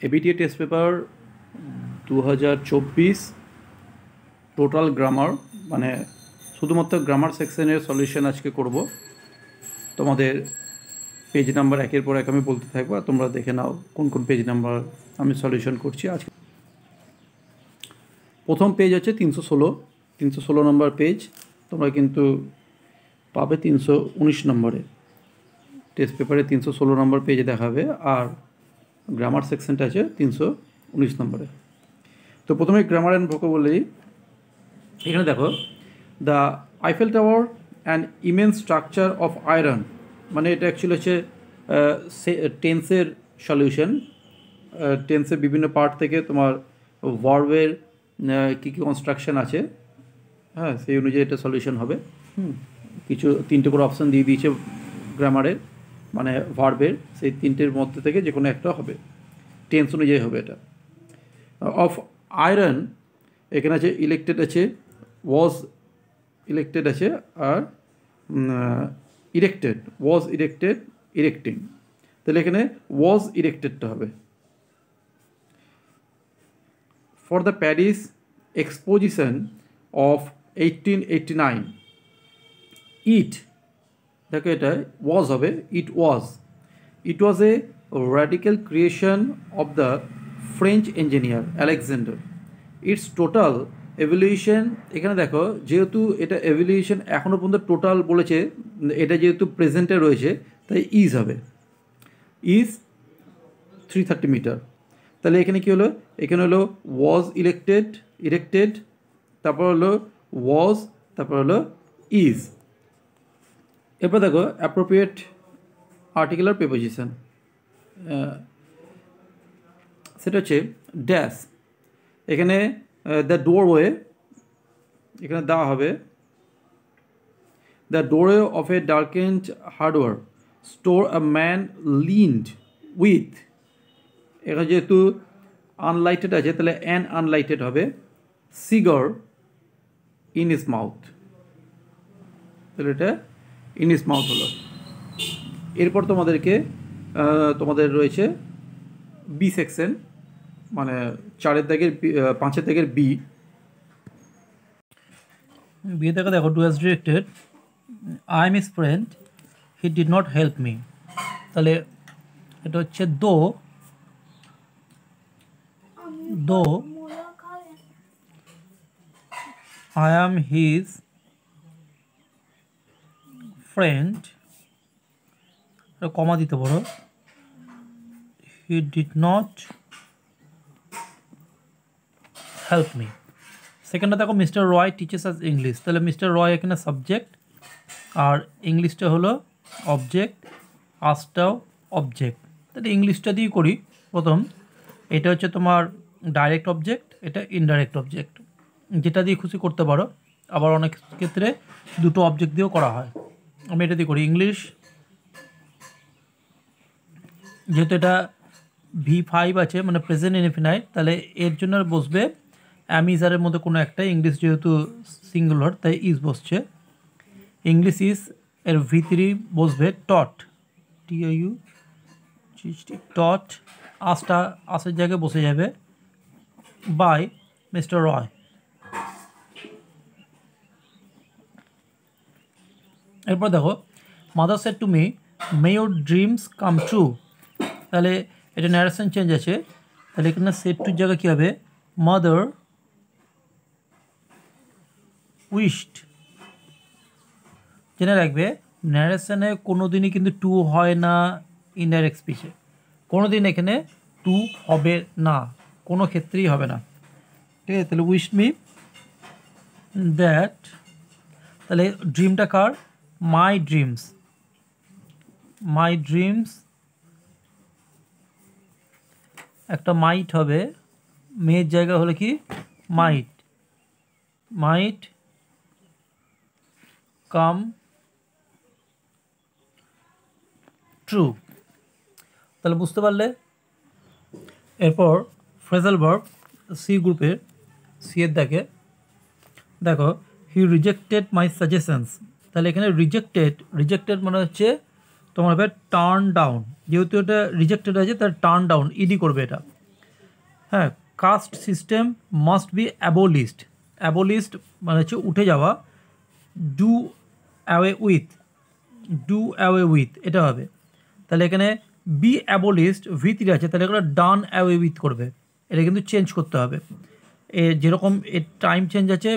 ABTA test paper 2024 total grammar, মানে শুধুমাত্র grammar সেকশনের সলিউশন আজকে করব। তোমাদের পেজ নাম্বার একের পর এক আমি বলতে থাকবো, আর তোমরা দেখে নাও কোন কোন পেজ নাম্বার আমি সলিউশন করছি আজকে। প্রথম পেজ হচ্ছে 316 নম্বর পেজ। তোমরা কিন্তু পাবে 319 নম্বরে, টেস্ট পেপারে 316 নম্বর পেজে দেখাবে, আর গ্রামার সেকশনটা আছে 319 নম্বরে। তো প্রথমে গ্রামার অ্যান্ড ভোকাবুলারি। এখানে দেখো, the Eiffel tower and immense structure of iron, মানে এটা অ্যাকচুয়ালি হচ্ছে টেন্সের সলিউশন। টেন্সের বিভিন্ন পার্ট থেকে তোমার ভার্বের কী কী কনস্ট্রাকশন আছে, হ্যাঁ, সেই অনুযায়ী এটা সলিউশন হবে। কিছু 3টে করে অপশান দিয়ে দিয়েছে গ্রামারের, মানে ভার্বের, সেই 3টের মধ্যে থেকে যে কোনো একটা হবে, টেন্স অনুযায়ী হবে এটা। অফ আয়রন এখানে আছে ইলেক্টেড, আছে ওয়াজ ইলেক্টেড আছে, আর ইরেক্টেড, ওয়াজ ইরেক্টেড, ইরেক্টিং। তাহলে এখানে ওয়াজ ইরেক্টেডটা হবে। For the Paris exposition of 1889, it, দেখো এটা ওয়াজ হবে, it was a radical creation of the French engineer Alexander. Its total evolution, এখানে দেখো যেহেতু এটা এভলিউশন এখনও পর্যন্ত টোটাল বলেছে, এটা যেহেতু প্রেজেন্টে রয়েছে তাই ইজ হবে, ইজ 330 মিটার। তাহলে এখানে কী হলো, এখানে হলো ওয়াজ ইরেক্টেড, তারপর হলো ওয়াজ, তারপর হলো ইজ। এরপর দেখো অ্যাপ্রোপ্রিয়েট আর্টিকুলার প্রিপোজিশন, সেটা হচ্ছে ড্যাশ। এখানে দ্য ডোরওয়ে, এখানে দেওয়া হবে the doorway of A ডার্কেন্ড hardware store a man leaned with, এখানে যেহেতু আনলাইটেড আছে তাহলে অ্যান আনলাইটেড হবে, সিগার ইন ইস মাউথ, তাহলে এটা ইন ইস মাউথ হলো। এরপর তোমাদের রয়েছে বি সেকশন, মানে 5 দাগের বি। থেকে দেখো, two has directed I am his friend, he did not help me. তাহলে এটা হচ্ছে though I am his friend, comma দিতে পারো, he did not help me. সেকেন্ডটা দেখো, mister Roy teaches us English, তাহলে মিস্টার রয় এখানে সাবজেক্ট, আর ইংলিশটা হলো অবজেক্ট, আসটাও অবজেক্ট। তাহলে ইংলিশটা দিয়ে করি প্রথম। এটা হচ্ছে তোমার ডাইরেক্ট অবজেক্ট, এটা ইনডাইরেক্ট অবজেক্ট, যেটা দিয়ে খুশি করতে পারো। আবার অনেক ক্ষেত্রে দুটো অবজেক্ট দিয়েও করা হয়। আমি এটা দিয়ে করি ইংলিশ, যেহেতু এটা V5 আছে, মানে প্রেজেন্ট ইনডিফিনাইট, তাহলে এর জন্য বসবে অ্যাম ইজারের মধ্যে কোনো একটা, ইংলিশ যেহেতু সিঙ্গুলার তাই ইজ বসছে। ইংলিশ ইজ এর V3 বসবে টট, TIU টট, আসের জায়গায় বসে যাবে বাই মিস্টার রয়। এরপর দেখো, mother said to me may your dreams come true, তাহলে এটা ন্যারেশন চেঞ্জ আছে, তাহলে এখানে সেড টুর জায়গায় কী হবে, মাদার উইশড। জেনে রাখবে, ন্যারেশনে কোনো দিনই কিন্তু টু হয় না, ইনডাইরেক্ট স্পিচে কোনো দিন এখানে টু হবে না, কোনো ক্ষেত্রেই হবে না, ঠিক আছে। তাহলে উইশড মি দ্যাট, তাহলে ড্রিমটা কার, মাই ড্রিমস, একটা মাইট হবে, মেয়ের জায়গা হলো কি মাইট কাম ট্রু। তাহলে বুঝতে পারলে। এরপর ফ্রেজাল ভার্ব, সি গ্রুপের, সি এর দাগে দেখো, হি রিজেক্টেড মাই সাজেশনস, তাহলে এখানে রিজেক্টেড মানে হচ্ছে তোমার হবে টার্ন ডাউন, যেহেতু এটা রিজেক্টেড আছে তার টার্ন ডাউন ইডি করবে এটা, হ্যাঁ, কাস্ট সিস্টেম মাস্ট বি অ্যাবোলিস্ট। অ্যাবোলিস্ট মানে হচ্ছে উঠে যাওয়া। Do away with, do away with এটা হবে। তাহলে এখানে বি অ্যাবোলিস্ট ভিতরে আছে, তাহলে এখানে ডান অ্যাওয়ে উইথ করবে। এটা কিন্তু চেঞ্জ করতে হবে। যেরকম এর টাইম চেঞ্জ আছে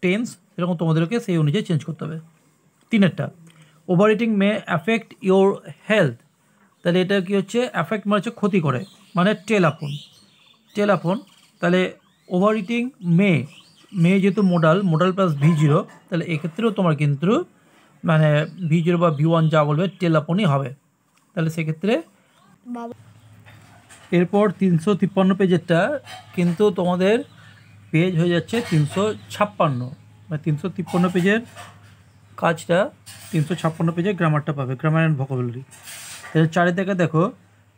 টেন্স, সেরকম তোমাদেরকে সেই অনুযায়ী চেঞ্জ করতে হবে। তিনেরটা, over eating may affect your health. তাহলে এটা কি হচ্ছে, অ্যাফেক্ট মানে হচ্ছে ক্ষতি করে, মানে টেল আপন, টেল আপন। তাহলে ওভার ইটিং মে, মে যেহেতু মোডাল প্লাস V0, তাহলে এক্ষেত্রেও তোমার কিন্তু মানে V0 বা V1 যা বলবে টেল আপনই হবে। তাহলে সেক্ষেত্রে এরপর 353 পেজেরটা কিন্তু তোমাদের পেজ হয়ে যাচ্ছে 356, মানে 353 পেজের কাজটা 356 পেজে গ্রামারটা পাবে, গ্রামার অ্যান্ড ভোকাবুলারি। তাহলে চারিদিকে দেখো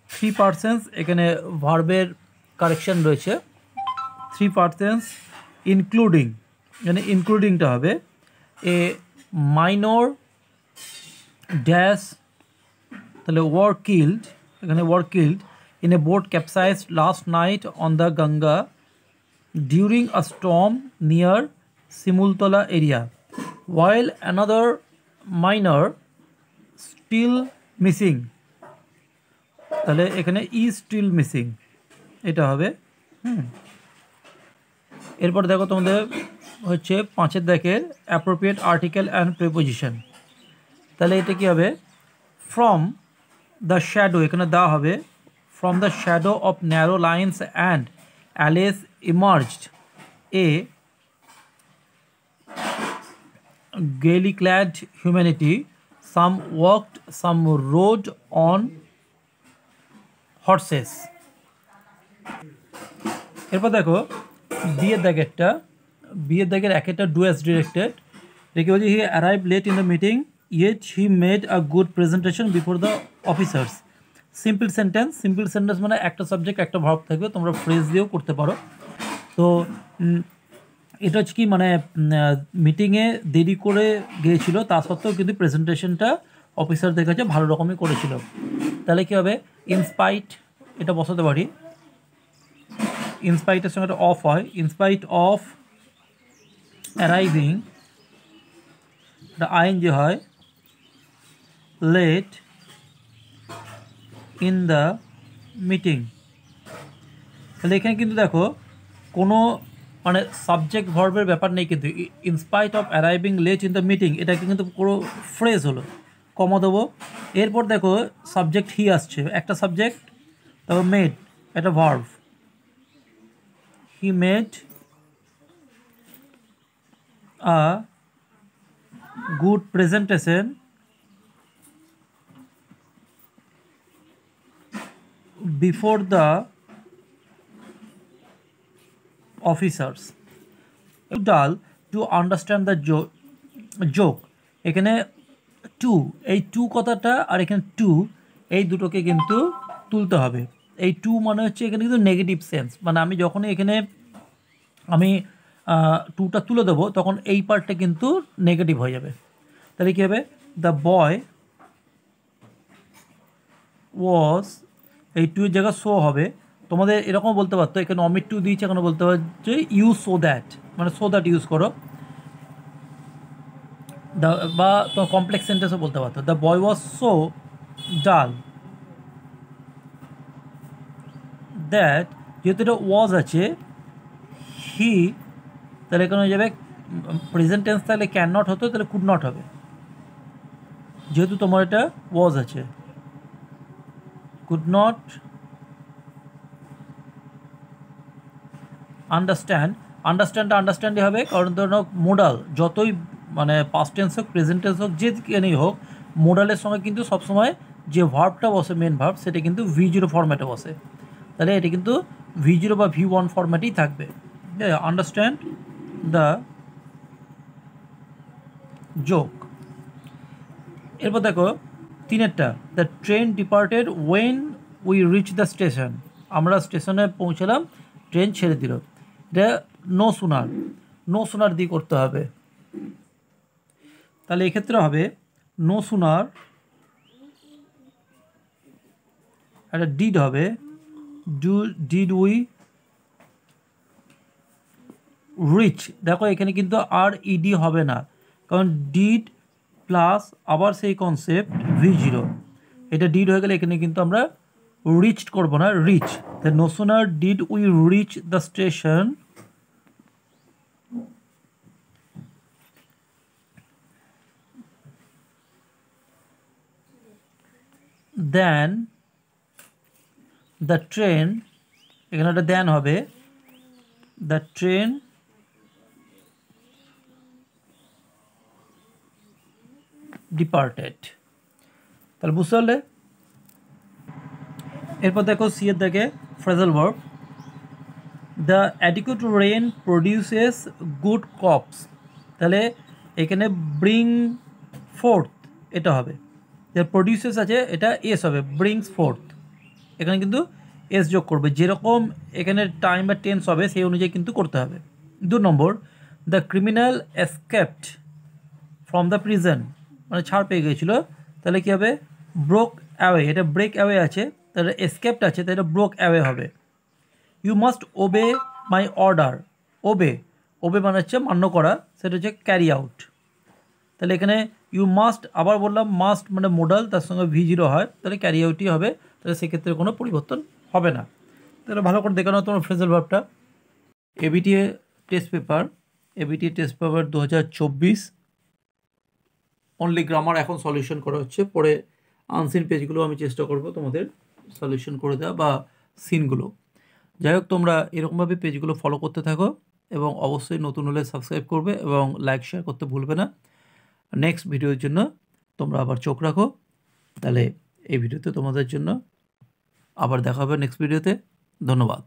3%, এখানে ভার্বের কারেকশন রয়েছে 3%, ইনক্লুডিং, এখানে ইনক্লুডিংটা হবে এ মাইনর ড্যাশ, তাহলে ওয়ার কিল্ড, এখানে were killed in a boat capsized last night on the Ganga during a storm near Simultala area, while another minor still missing। তাহলে এখানে is still missing এটা হবে। এরপর দেখো তোমাদের হচ্ছে 5 দেখের অ্যাপ্রোপ্রিয়েট আর্টিকেল অ্যান্ড প্রিপোজিশন। তাহলে এটা কি হবে, ফ্রম দ্য শ্যাডো, এখানে দেওয়া হবে from the shadow of narrow lines and alleys emerged a gaily clad humanity, some walked, some rode on horses। এরপর দেখো বিয়ের দাগের একটা ডু অ্যাজ ডিরেক্টেড, দেখে বলছি he arrive late in the meeting yet he made a good presentation before the officers. Simple sentence মানে একটা subject একটা ভার্ব থাকবে, তোমরা ফ্রেজ দিয়েও করতে পারো। তো এটা হচ্ছে কি, মানে মিটিংয়ে দেরি করে গিয়েছিল, তা সত্ত্বেও কিন্তু প্রেজেন্টেশনটা অফিসারদের কাছে ভালো রকমই করেছিল। তাহলে কী হবে, ইনস্পাইট এটা বসাতে পারি, ইনস্পাইটের সঙ্গে একটা অফ হয়, ইনস্পাইট অফ অ্যারাইভিং, এটা আইএনজি হয়, লেট ইন দ্য মিটিং। তাহলে এখানে কিন্তু দেখো কোনো মানে সাবজেক্ট ভার্বের ব্যাপার নেই, কিন্তু in spite of arriving late in the meeting এটা কিন্তু পুরো ফ্রেজ হলো, কমা দেবো। এরপর দেখো সাবজেক্ট হি আসছে, একটা সাবজেক্ট, তারপর মেড একটা verb, he made a good presentation before the officers. ডাল টু আন্ডারস্ট্যান্ড দ্য জোক, এখানে টু, এই টু কথাটা আর এখানে টু, এই দুটোকে কিন্তু তুলতে হবে। এই টু মানে হচ্ছে এখানে কিন্তু নেগেটিভ সেন্স, মানে আমি যখনই এখানে আমি টুটা তুলে দেবো তখন এই পার্টটা কিন্তু নেগেটিভ হয়ে যাবে। তাহলে কী হবে, দ্য বয় ওয়াজ, এই টু এর জায়গায় শো হবে। তোমাদের এরকম বলতে পারতো, এখানে অমিট টু দিয়েছে, এখানে বলতে পারো যে ইউজ সো দ্যাট, মানে সো দ্যাট ইউজ করো, বা তোমার কমপ্লেক্স সেন্টেন্সও বলতে পারতো, দ্য বয় ওয়াজ সো ডাল দ্যাট, যেহেতু এটা ওয়াজ আছে হি, তাহলে এখানে হয়ে যাবে প্রেজেন্ট টেন্স, তাহলে ক্যান নট হতো, তাহলে কুড নট হবে, যেহেতু তোমার এটা ওয়াজ আছে, কুড নট আন্ডারস্ট্যান্ডই হবে, কারণ ধরো মোডাল যতই মানে পাস্ট টেন্স হোক প্রেজেন্ট টেন্স হোক যেখানেই হোক, মোডালের সঙ্গে কিন্তু সবসময় যে ভার্বটা বসে মেন ভার্ব সেটা কিন্তু V0 ফরম্যাটে বসে, তাহলে এটা কিন্তু V0 বা V1 ফরম্যাটেই থাকবে। Understand the joke. এরপর দেখো তিনেরটা, the train departed when we reach the station, আমরা স্টেশনে পৌঁছলাম, ট্রেন ছেড়ে দিল। এটা নো সুনার দিয়ে করতে হবে। তাহলে এক্ষেত্রে হবে নো সুনার, একটা ডিড হবে, ডিড উই রিচ, দেখো এখানে কিন্তু আর ইডি হবে না, কারণ ডিড প্লাস আবার সেই কনসেপ্ট V0, এটা ডিড হয়ে গেলে এখানে কিন্তু আমরা রিচড করবো না, reach. The no sooner did we reach the station then the train, এখানে একটা দেন হবে, দ্য ট্রেন ডিপার্টেড। তাহলে বুঝতে পারলে? এরপর দেখো সি এর দেখে phrasal verb, the adequate rain produces good crops, তাহলে এখানে ব্রিং ফোর্থ এটা হবে, যার প্রডিউসেস আছে এটা এস হবে, ব্রিংস ফোর্থ, এখানে কিন্তু এস যোগ করবে, যেরকম এখানে টাইম বা টেন্স হবে সেই অনুযায়ী কিন্তু করতে হবে। 2 নম্বর, the criminal escaped from the prison, মানে ছাড় পেয়ে গিয়েছিল, তাহলে কী হবে, ব্রোক অ্যাওয়ে, এটা ব্রেক অ্যাওয়ে আছে, তাহলে এসকেপড আছে, তাহলে ব্রোক অ্যাওয়ে হবে। You must obey my order, obey, obey মানে হচ্ছে মান্য করা, সেটা হচ্ছে ক্যারি আউট, তাহলে এখানে ইউ মাস্ট, আবার বললাম মাস্ট মানে মোডাল, তার সঙ্গে V0 হয়, তাহলে ক্যারি আউটই হবে, তাহলে সেক্ষেত্রে কোনো পরিবর্তন হবে না। তাহলে ভালো করে দেখানো তোমার ফ্রেজাল ভার্বটা। ABTA test paper, ABTA test paper 2024, only grammar এখন সলিউশন করা হচ্ছে, পরে আনসিন পেজগুলো আমি চেষ্টা করব তোমাদের সলিউশন করে দেওয়া, বা সিনগুলো। যাই হোক, তোমরা এরকমভাবে পেজগুলো ফলো করতে থাকো, এবং অবশ্যই নতুন হলে সাবস্ক্রাইব করবে এবং লাইক শেয়ার করতে ভুলবে না। নেক্সট ভিডিওর জন্য তোমরা আবার চোখ রাখো। তাহলে এই ভিডিওতে তোমাদের জন্য আবার দেখা হবে নেক্সট ভিডিওতে। ধন্যবাদ।